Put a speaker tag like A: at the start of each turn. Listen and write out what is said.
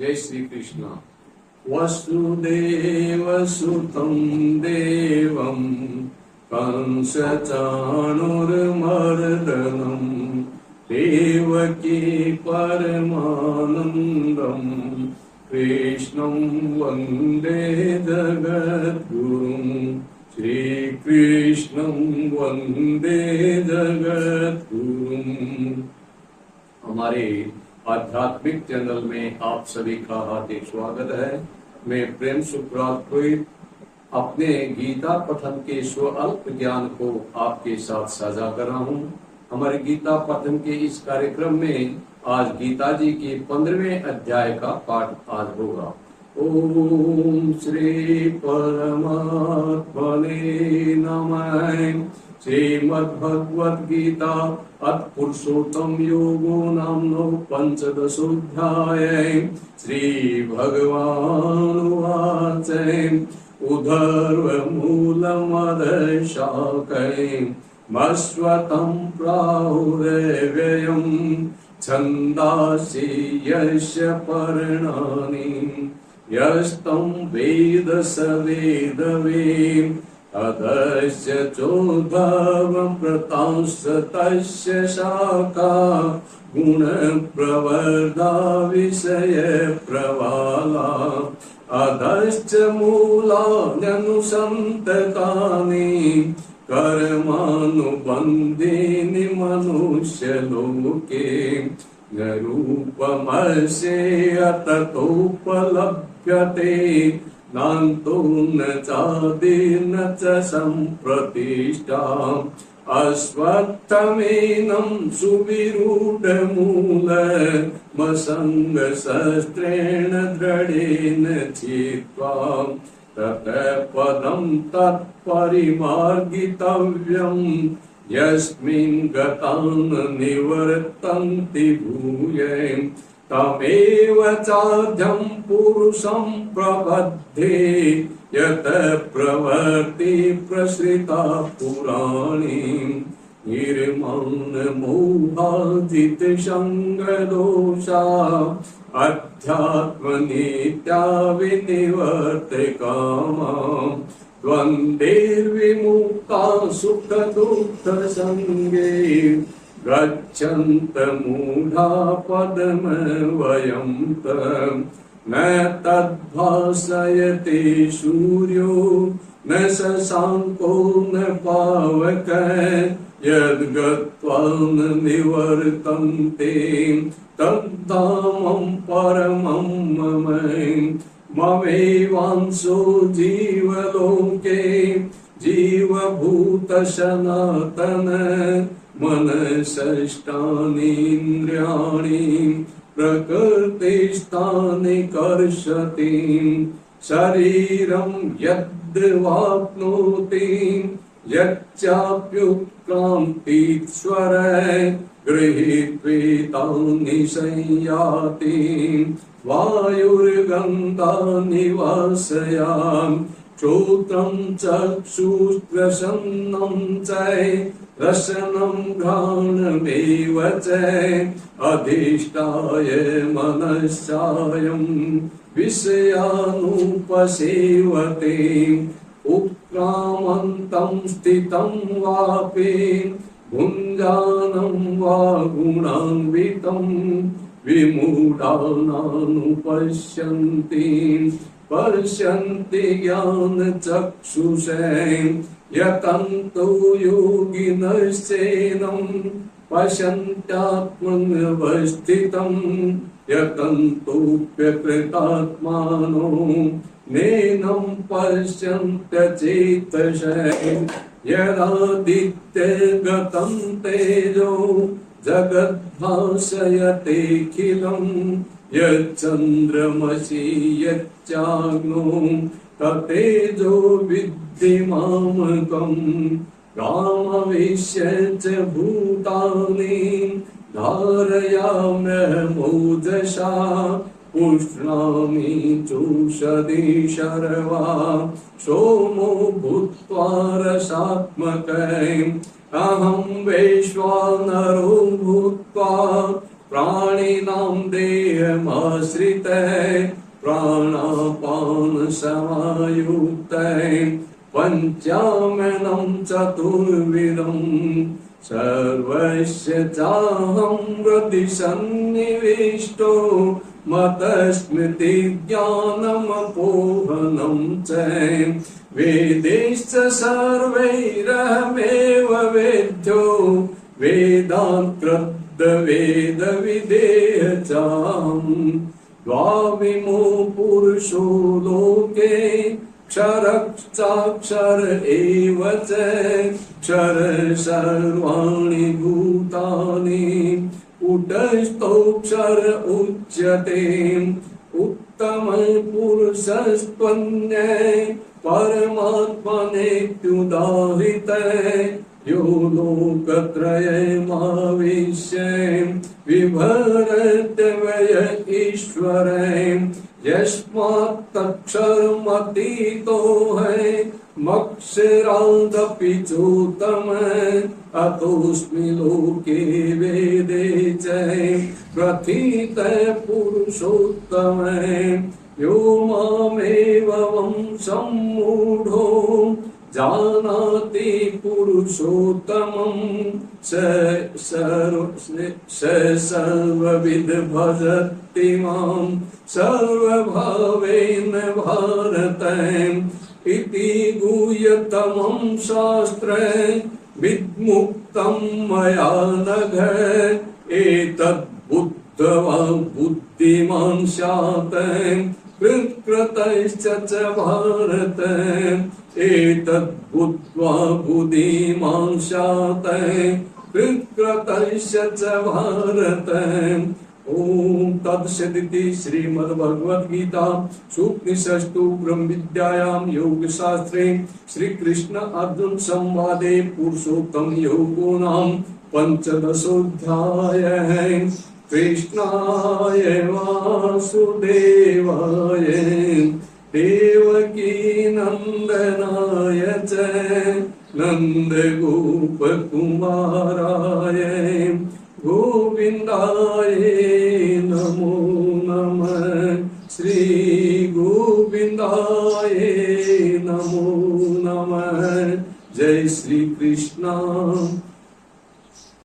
A: जय श्री कृष्ण। वसुदेव सुतं देवं कंसचाणूरमर्दनं देवकी परमानन्दं कृष्णं वन्दे जगद्गुरुं श्रीकृष्णं वन्दे जगद्गुरुं। हमारे आध्यात्मिक चैनल में आप सभी का हार्दिक स्वागत है। मैं प्रेम सुखराज पुरोहित अपने गीता पठन के स्व अल्प ज्ञान को आपके साथ साझा कर रहा हूँ। हमारे गीता पठन के इस कार्यक्रम में आज गीता जी के 15वें अध्याय का पाठ आज होगा। ओम श्री परमात्मने नमः। श्रीमद्भगवद गीता अथ पुरुषोत्तम योगो नामनो पंचदशोऽध्याय। श्री भगवानुवाच उधर्वमूलमदशाकैमश्वतं प्राहुरव्ययम् छन्दांसि यस्य पर्णानि यस्तं वेद स वेदवित् अधस्य चोद्धवं प्रतांश्च तस्य शाखा गुणप्रवर्धा विषयप्रवाला अधश्च मूलान्यनुसन्ततानि कर्मानुबन्धीनि मनुष्यलोके न रूपमस्येह ततोपलभ्यते नान्तो न चादिर्न च सम्प्रतिष्ठा अश्वत्थमेनं सुविरूढमूलमसङ्गशस्त्रेण दृढेन छित्त्वा ततः पदं तत्परिमार्गितव्यम् यस्मिन् गता न निवर्तन्ति भूये तमेव चाद्यं पुरुषं प्रपद्ये यत प्रवृत्ति प्रसृता पुराणी निर्मौनमोहाजितसङ्गदोषा अध्यात्मनित्या विनिवर्तकामा द्वन्द्वैर्विमुक्ता सुखदुःखसङ्गे गच्छन्त मूढा पदमव्ययं न तद्भासयते सूर्यो न शशाङ्को न पावकः यद्गत्वा न निवर्तन्ते तद्धामं परमं मम ममैवांशो जीवलोके जीवभूत सनातन मनसष्टानीन्द्रियाणि प्रकृतिस्थानि कर्षति शरीरं यद्वाप्नोति यच्चाप्युत्क्रान्तीश्वर गृहीत्वेतानि संयाति वायुर्गन्धानि वासयामि श्रोत्रं चक्षुष्प्रसन्नं च रसनं घ्राणमेव च अधिष्ठाय मनश्चायं विषयानुपसेवते उत्क्रामन्तं स्थितं वापि भुञ्जानं वा गुणान्वितं विमूढानानुपश्यन्ति ज्ञानचक्षुषे यतन्तो योगिनश्चैनं पश्यन्त्यात्मनवस्थितं यतन्तोऽप्यकृतात्मानो नैनं पश्यन्त्यचेतसः यदादित्यगतं तेजो जगद्भासयतेऽखिलं यच्चन्द्रमसि यच्चाग्नो ततेजो विद्धि मामकम् कामविश्य च भूतानि धारयाम्यमोजसा पुष्णामि चोषधि शर्वा सोमो भूत्वा रसात्मकः अहं वैश्वानरो भूत्वा प्राणिनां देहमाश्रितः प्राणापान समायुक्तः पञ्चामनं चतुर्विधं सर्वस्य चाहं हृदि सन्निविष्टो मतस्मृति ज्ञानमपोहनं च वेदैश्च सर्वैरहमेव वेद्यो वेदान्तकृद् वेदविधेय चाहम् द्वाविमो पुरुषो लोके क्षरश्चाक्षर एव च क्षर सर्वाणि भूतानि कूटस्थोऽक्षर उच्यते उत्तम पुरुषस्त्वन्ये परमात्मनेत्युदाहृतः यो लोकत्रयमाविश्य बिभर्त्यव्यय ईश्वरे यस्मात्तक्षरमतीतो है मक्षरादपि चोत्तमः अतोऽस्मि लोके वेदे च प्रथितः पुरुषोत्तमः यो मामेवं सम्मूढो जानाति पुरुषोत्तमं स सर्वविद भजति मां सर्वभावेन भारत इति गुह्यतमं शास्त्रे विद्मुक्तं मया नघ एतद् बुद्धिमान् स्यात् कृतश्च च भारत एतद् बुद्ध्वा बुद्धिमान् स्यात् कृतश्च च भारत। ओम तत्सदिति श्रीमद्भगवद्गीता सूक्तिषष्टु ब्रह्म विद्यायां योग शास्त्रे श्री कृष्ण अर्जुन संवादे पुरुषोत्तम योगो नाम पंचदशोऽध्यायः। कृष्णाय वासुदेवाय देवकी नंदनाय च नंदगोपकुमाराय गोविंदाय नमो नमः। श्री गोविंदाय नमो नमः। जय श्री कृष्ण।